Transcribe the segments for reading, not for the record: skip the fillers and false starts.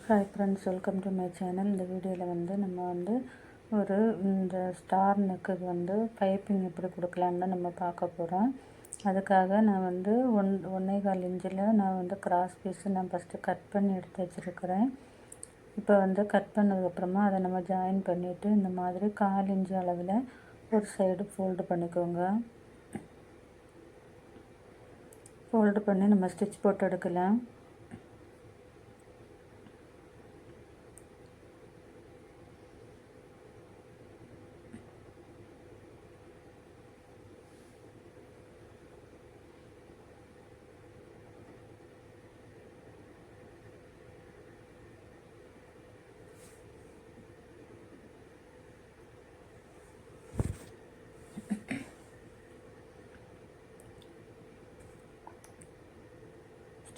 Hi friends, welcome to my channel. இந்த வீடியோவில் நம்ம இந்த ஸ்டார் நெக்குக்கு பைப்பிங் எப்படி கொடுக்கலான்னு நம்ம பார்க்க போகிறோம். அதுக்காக நான் 1.25 இன்ச்சில் நான் கிராஸ் பீஸு நான் ஃபஸ்ட்டு கட் பண்ணி எடுத்து வச்சுருக்கிறேன். இப்போ கட் பண்ணதுக்கப்புறமா அதை நம்ம ஜாயின் பண்ணிவிட்டு இந்த மாதிரி 1/4 இன்ச்சு அளவில் ஒரு சைடு ஃபோல்டு பண்ணிக்கோங்க. ஃபோல்டு பண்ணி நம்ம ஸ்டிச் போட்டு எடுக்கலாம்.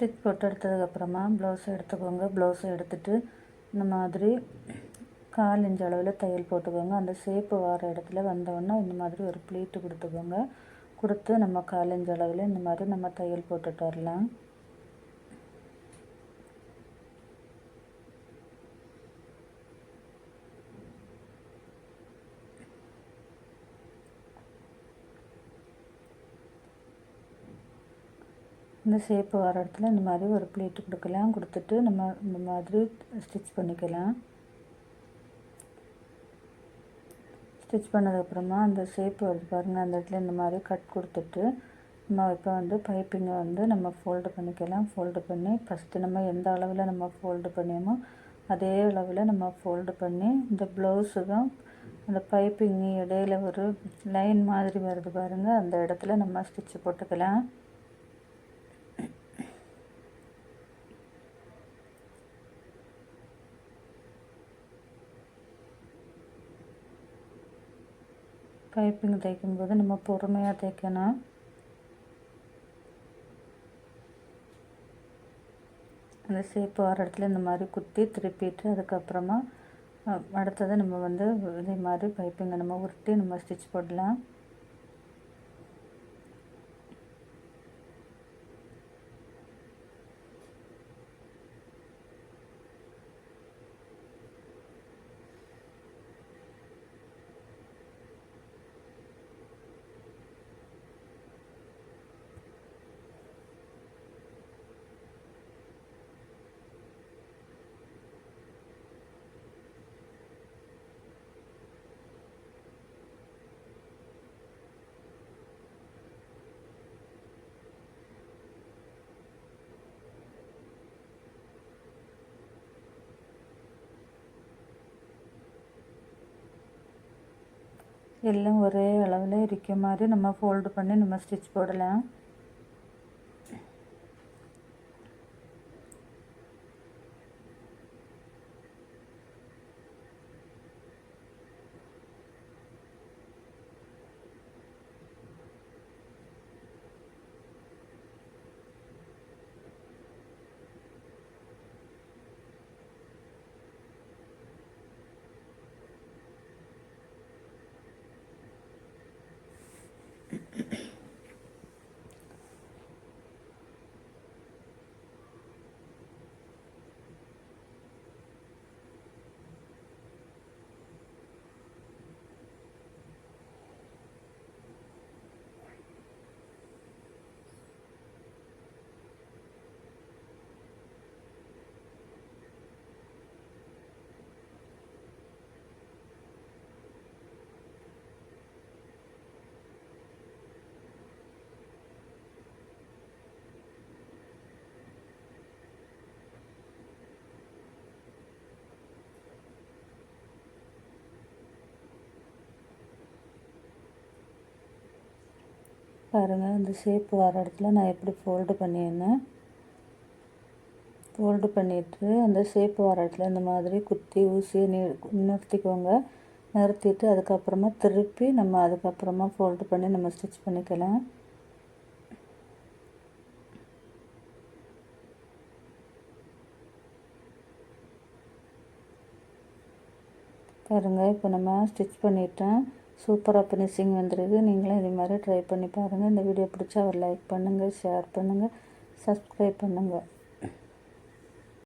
ஸ்டிச் போட்டு எடுத்ததுக்கப்புறமா ப்ளவுஸை எடுத்துக்கோங்க. ப்ளவுஸை எடுத்துகிட்டு இந்த மாதிரி 1/4 இன்ச் அளவில் தையல் போட்டுக்கோங்க. அந்த ஷேப்பு வர இடத்துல வந்தோடனே இந்த மாதிரி ஒரு ப்ளீட்டு கொடுத்துக்கோங்க. கொடுத்து நம்ம 1/4 இன்ச் அளவில் இந்த மாதிரி நம்ம தையல் போட்டுட்டு வரலாம். இந்த ஷேப்பு வர இடத்துல இந்த மாதிரி ஒரு ப்ளீட்டு கொடுக்கலாம். கொடுத்துட்டு நம்ம இந்த மாதிரி ஸ்டிச் பண்ணிக்கலாம். ஸ்டிச் பண்ணதுக்கப்புறமா அந்த ஷேப்பு வருது பாருங்கள், அந்த இடத்துல இந்த மாதிரி கட் கொடுத்துட்டு நம்ம இப்போ பைப்பிங்கை நம்ம ஃபோல்டு பண்ணிக்கலாம். ஃபோல்டு பண்ணி ஃபஸ்ட்டு நம்ம எந்த அளவில் நம்ம ஃபோல்டு பண்ணியோமோ அதே அளவில் நம்ம ஃபோல்டு பண்ணி இந்த ப்ளவுஸுக்கும் அந்த பைப்பிங் இடையில ஒரு லைன் மாதிரி வருது பாருங்கள், அந்த இடத்துல நம்ம ஸ்டிச்சு போட்டுக்கலாம். பைப்பிங் தைக்கும்போது நம்ம பொறுமையாக தைக்கணும். அந்த ஷேப்பு வர இடத்துல இந்த மாதிரி குத்தி திருப்பிட்டு அதுக்கப்புறமா அடுத்தது நம்ம இதே மாதிரி பைப்பிங்கை நம்ம உருட்டி நம்ம ஸ்டிச் போடலாம். எல்லாம் ஒரே அளவில் இருக்க மாதிரி நம்ம ஃபோல்டு பண்ணி நம்ம ஸ்டிச் போடலாம். பாருங்கள், இந்த ஷேப்பு வர இடத்துல நான் எப்படி ஃபோல்டு பண்ணியிருந்தேன். ஃபோல்டு பண்ணிவிட்டு அந்த ஷேப்பு வர இடத்துல இந்த மாதிரி குத்தி ஊசியை நிறுத்திக்கோங்க. நிறுத்திட்டு அதுக்கப்புறமா திருப்பி நம்ம அதுக்கப்புறமா ஃபோல்டு பண்ணி நம்ம ஸ்டிச் பண்ணிக்கலாம். பாருங்கள், இப்போ நம்ம ஸ்டிச் பண்ணிட்டோம். சூப்பராக ஃபினிஷிங் வந்துருக்கு. நீங்களும் இதே மாதிரி ட்ரை பண்ணி பாருங்கள். இந்த வீடியோ பிடிச்சா ஒரு லைக் பண்ணுங்கள், ஷேர் பண்ணுங்கள், சப்ஸ்கிரைப் பண்ணுங்கள்.